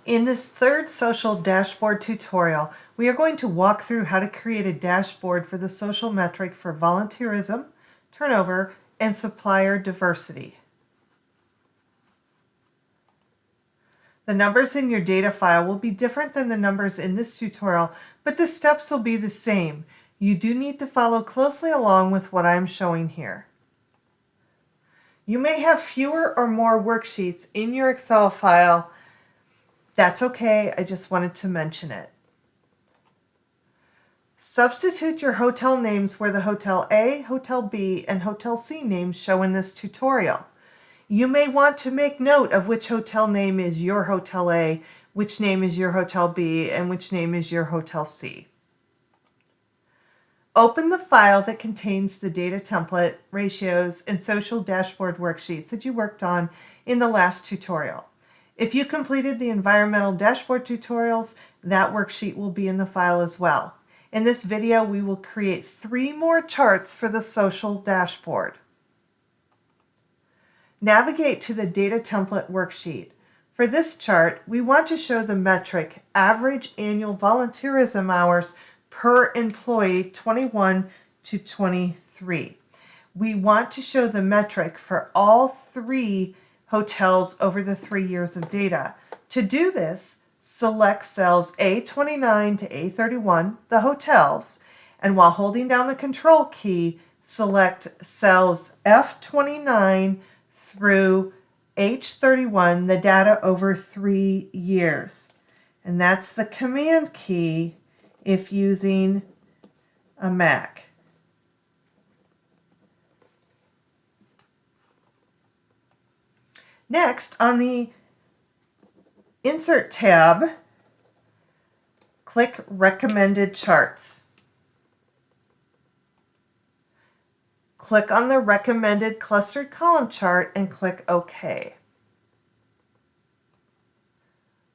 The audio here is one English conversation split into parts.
In this third social dashboard tutorial, we are going to walk through how to create a dashboard for the social metric for volunteerism, turnover, and supplier diversity. The numbers in your data file will be different than the numbers in this tutorial, but the steps will be the same. You do need to follow closely along with what I'm showing here. You may have fewer or more worksheets in your Excel file. That's okay, I just wanted to mention it. Substitute your hotel names where the Hotel A, Hotel B, and Hotel C names show in this tutorial. You may want to make note of which hotel name is your Hotel A, which name is your Hotel B, and which name is your Hotel C. Open the file that contains the data template, ratios, and social dashboard worksheets that you worked on in the last tutorial. If you completed the environmental dashboard tutorials, that worksheet will be in the file as well. In this video, we will create 3 more charts for the social dashboard. Navigate to the data template worksheet. For this chart, we want to show the metric average annual volunteerism hours per employee 21 to 23. We want to show the metric for all 3 hotels over the 3 years of data. To do this, select cells A29 to A31, the hotels, and while holding down the Control key, select cells F29 through H31, the data over 3 years. And that's the Command key if using a Mac. Next, on the Insert tab, click Recommended Charts. Click on the Recommended Clustered Column chart and click OK.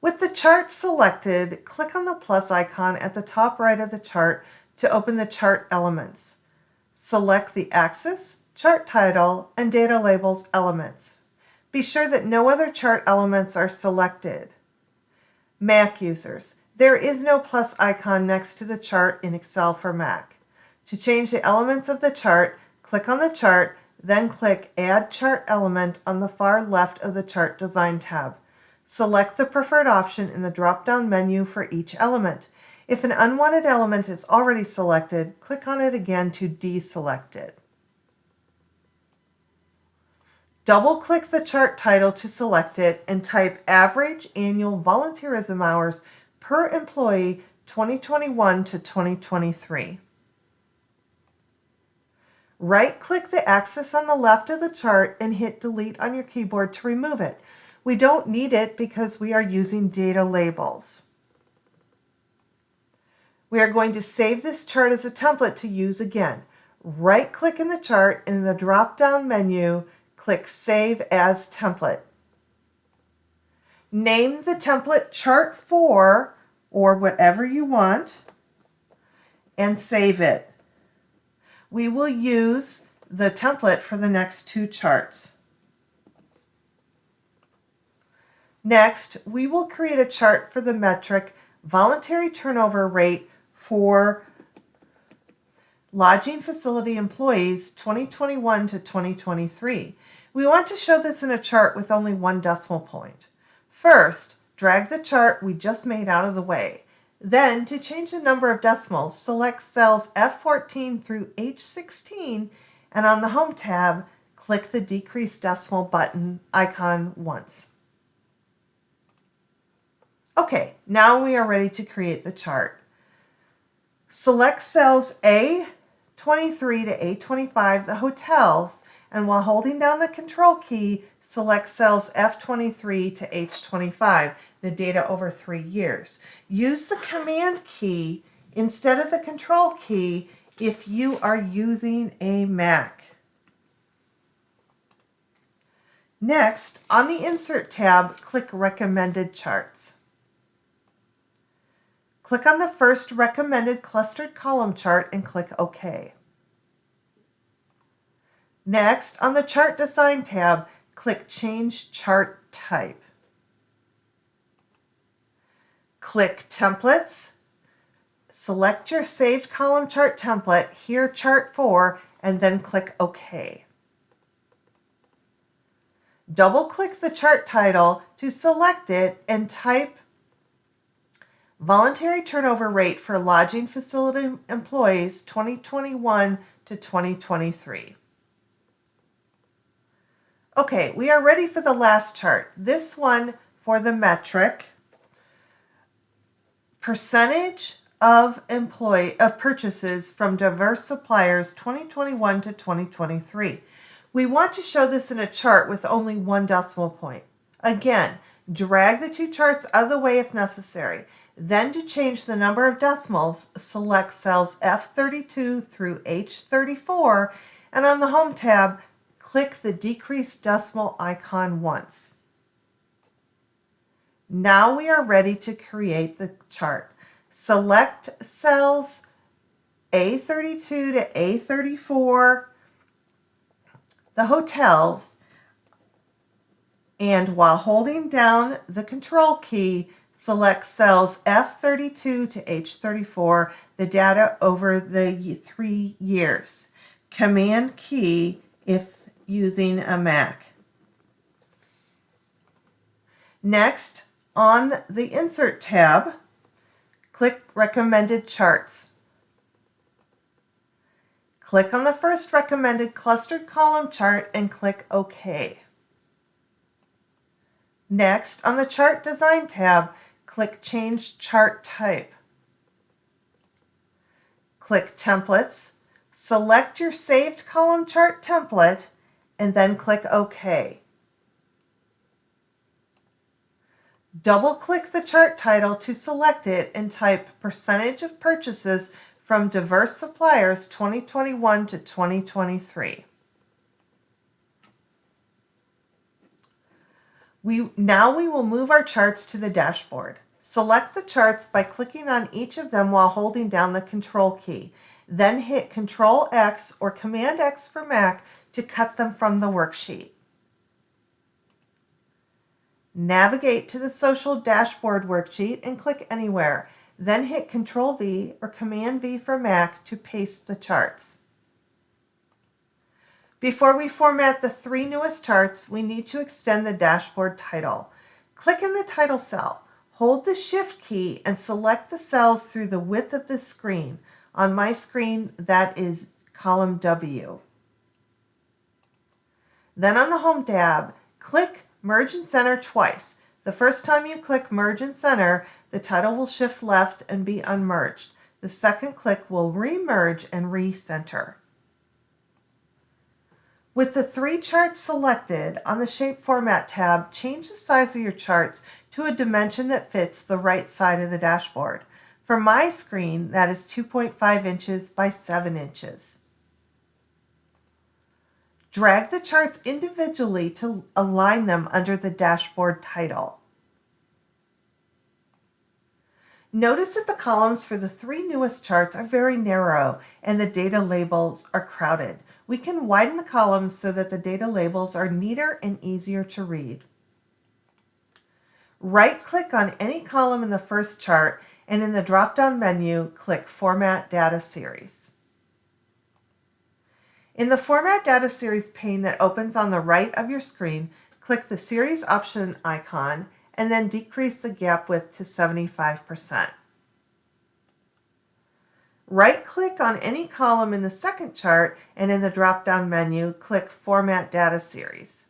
With the chart selected, click on the plus icon at the top right of the chart to open the chart elements. Select the axis, chart title, and data labels elements. Be sure that no other chart elements are selected. Mac users, there is no plus icon next to the chart in Excel for Mac. To change the elements of the chart, click on the chart, then click Add Chart Element on the far left of the Chart Design tab. Select the preferred option in the drop-down menu for each element. If an unwanted element is already selected, click on it again to deselect it. Double-click the chart title to select it and type Average Annual Volunteerism Hours per Employee 2021 to 2023. Right-click the axis on the left of the chart and hit Delete on your keyboard to remove it. We don't need it because we are using data labels. We are going to save this chart as a template to use again. Right-click in the chart and in the drop-down menu, click Save as Template. Name the template Chart 4 or whatever you want and save it. We will use the template for the next 2 charts. Next, we will create a chart for the metric voluntary turnover rate for lodging facility employees 2021 to 2023. We want to show this in a chart with only 1 decimal point. First, drag the chart we just made out of the way. Then, to change the number of decimals, select cells F14 through H16, and on the Home tab, click the Decrease Decimal button icon once. Okay, now we are ready to create the chart. Select cells A23 to A25, the hotels, and while holding down the Control key, select cells F23 to H25, the data over 3 years. Use the Command key instead of the Control key if you are using a Mac. Next, on the Insert tab, click Recommended Charts. Click on the first recommended clustered column chart and click OK. Next, on the Chart Design tab, click Change Chart Type. Click Templates, select your saved column chart template, here Chart 4, and then click OK. Double-click the chart title to select it and type Voluntary Turnover Rate for Lodging Facility Employees 2021 to 2023. Okay, we are ready for the last chart. This one for the metric, percentage of purchases from diverse suppliers 2021 to 2023. We want to show this in a chart with only one decimal point. Again, drag the two charts out of the way if necessary. Then to change the number of decimals, select cells F32 through H34, and on the Home tab, click the decrease decimal icon once. Now we are ready to create the chart. Select cells A32 to A34, the hotels, and while holding down the Control key, select cells F32 to H34, the data over the 3 years. Command key if using a Mac. Next, on the Insert tab, click Recommended Charts. Click on the first recommended clustered column chart and click OK. Next, on the Chart Design tab, click Change Chart Type. Click Templates, select your saved column chart template, and then click OK. Double-click the chart title to select it and type Percentage of Purchases from Diverse Suppliers 2021 to 2023. Now we will move our charts to the dashboard. Select the charts by clicking on each of them while holding down the Control key. Then hit Control X or Command X for Mac to cut them from the worksheet. Navigate to the Social Dashboard worksheet and click anywhere. Then hit Control V or Command V for Mac to paste the charts. Before we format the 3 newest charts, we need to extend the dashboard title. Click in the title cell. Hold the Shift key and select the cells through the width of the screen. On my screen, that is column W. Then on the Home tab, click Merge and Center twice. The first time you click Merge and Center, the title will shift left and be unmerged. The second click will remerge and recenter. With the 3 charts selected, on the Shape Format tab, change the size of your charts to a dimension that fits the right side of the dashboard. For my screen, that is 2.5 inches by 7 inches. Drag the charts individually to align them under the dashboard title. Notice that the columns for the 3 newest charts are very narrow and the data labels are crowded. We can widen the columns so that the data labels are neater and easier to read. Right-click on any column in the first chart and in the drop-down menu, click Format Data Series. In the Format Data Series pane that opens on the right of your screen, click the Series option icon and then decrease the gap width to 75%. Right-click on any column in the second chart and in the drop-down menu, click Format Data Series.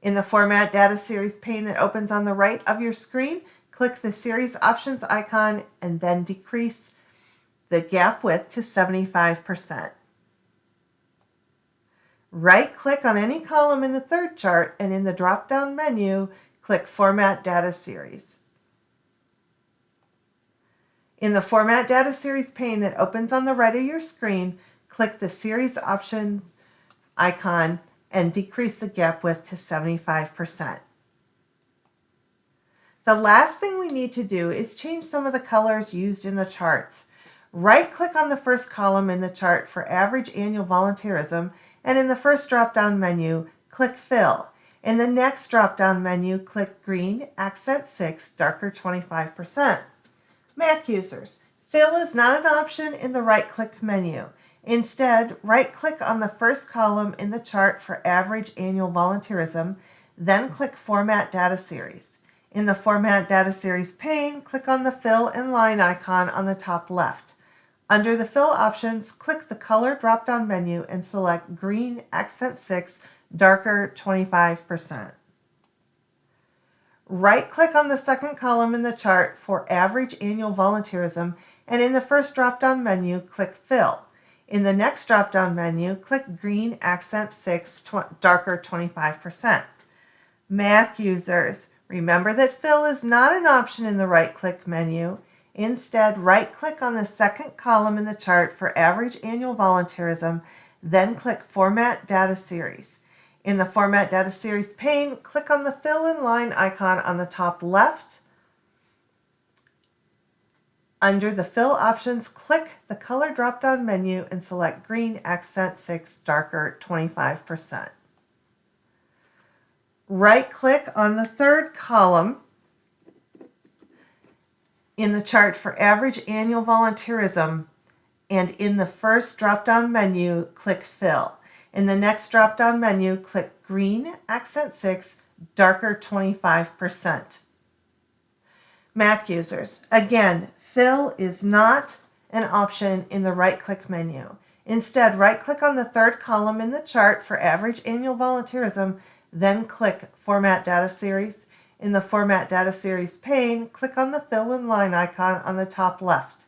In the Format Data Series pane that opens on the right of your screen, click the Series Options icon and then decrease the gap width to 75%. Right-click on any column in the third chart and in the drop-down menu, click Format Data Series. In the Format Data Series pane that opens on the right of your screen, click the Series Options icon and decrease the gap width to 75%. The last thing we need to do is change some of the colors used in the charts. Right-click on the first column in the chart for average annual volunteerism, and in the first drop-down menu, click Fill. In the next drop-down menu, click green, accent 6, darker 25%. Mac users, fill is not an option in the right-click menu. Instead, right-click on the first column in the chart for average annual volunteerism, then click Format Data Series. In the Format Data Series pane, click on the Fill and Line icon on the top left. Under the Fill options, click the Color drop-down menu and select Green Accent 6, Darker 25%. Right-click on the second column in the chart for Average Annual Volunteerism, and in the first drop-down menu, click Fill. In the next drop-down menu, click Green Accent 6, Darker 25%. Mac users, remember that Fill is not an option in the right-click menu. Instead, right-click on the second column in the chart for Average Annual Volunteerism, then click Format Data Series. In the Format Data Series pane, click on the Fill and Line icon on the top left. Under the Fill options, click the Color drop-down menu and select Green Accent 6, Darker 25%. Right-click on the third column in the chart for Average Annual Volunteerism, and in the first drop-down menu, click Fill. In the next drop-down menu, click Green Accent 6, Darker 25%. Mac users, again, Fill is not an option in the right-click menu. Instead, right-click on the third column in the chart for Average Annual Volunteerism, then click Format Data Series. In the Format Data Series pane, click on the Fill and Line icon on the top left.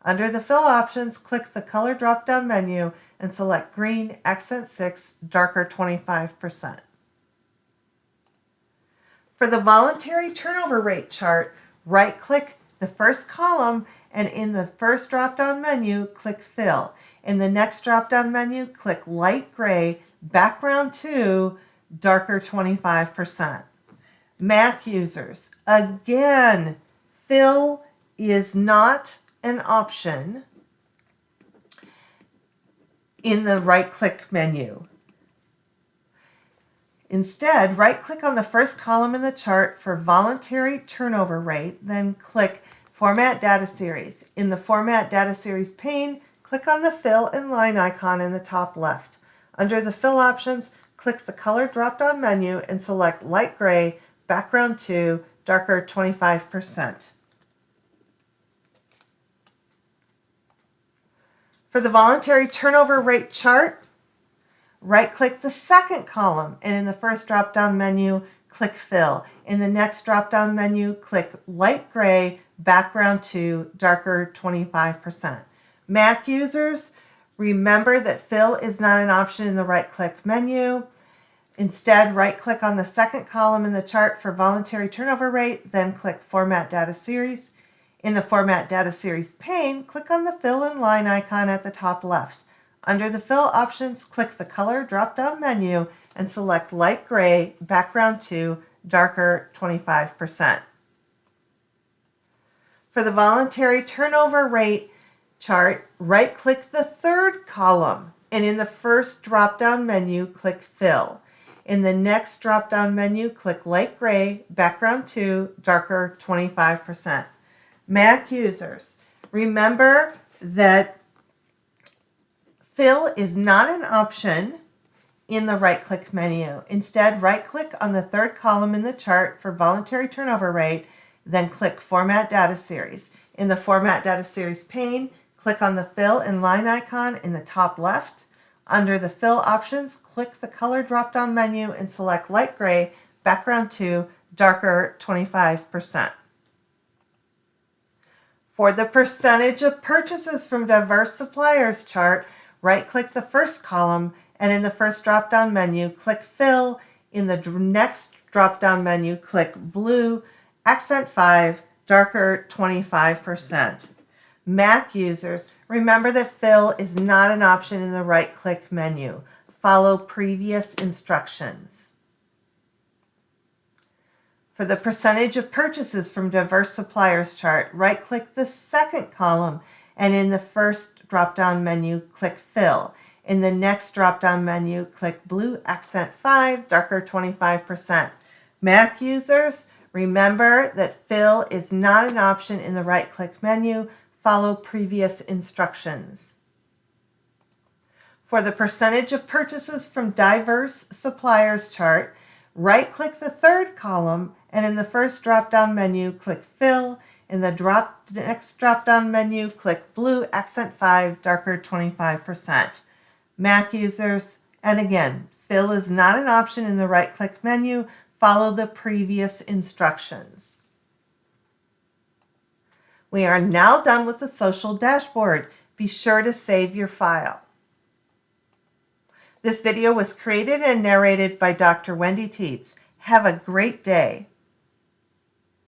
Under the Fill options, click the Color drop-down menu and select Green Accent 6, Darker 25%. For the voluntary turnover rate chart, right-click the first column, and in the first drop-down menu, click Fill. In the next drop-down menu, click Light Gray, Background 2, Darker 25%. Mac users, again, Fill is not an option in the right-click menu. Instead, right-click on the first column in the chart for voluntary turnover rate, then click Format Data Series. In the Format Data Series pane, click on the Fill and Line icon in the top left. Under the Fill options, click the Color drop-down menu and select Light Gray, Background 2, Darker 25%. For the voluntary turnover rate chart, right-click the second column, and in the first drop-down menu, click Fill. In the next drop-down menu, click Light Gray, Background 2, Darker 25%. Mac users, remember that Fill is not an option in the right-click menu. Instead, right-click on the second column in the chart for voluntary turnover rate, then click Format Data Series. In the Format Data Series pane, click on the Fill and Line icon at the top left. Under the Fill options, click the Color drop-down menu and select Light Gray, Background 2, Darker 25%. For the voluntary turnover rate chart, right-click the third column, and in the first drop-down menu, click Fill. In the next drop-down menu, click Light Gray, Background 2, Darker 25%. Mac users, remember that Fill is not an option in the right-click menu. Instead, right-click on the third column in the chart for voluntary turnover rate, then click Format Data Series. In the Format Data Series pane, click on the Fill and Line icon in the top left. Under the Fill options, click the Color drop-down menu and select Light Gray, Background 2, Darker 25%. For the percentage of purchases from diverse suppliers chart, right-click the first column, and in the first drop-down menu, click Fill. In the next drop-down menu, click Blue, Accent 5, Darker 25%. Mac users, remember that Fill is not an option in the right-click menu. Follow previous instructions. For the percentage of purchases from diverse suppliers chart, right-click the second column, and in the first drop-down menu, click Fill. In the next drop-down menu, click blue accent 5, darker 25%. Mac users, remember that fill is not an option in the right-click menu. Follow previous instructions. For the percentage of purchases from diverse suppliers chart, right-click the third column, and in the first drop-down menu, click Fill. In the next drop-down menu, click blue accent 5, darker 25%. Mac users, and again, Fill is not an option in the right-click menu. Follow the previous instructions. We are now done with the social dashboard. Be sure to save your file. This video was created and narrated by Dr. Wendy Tietz. Have a great day.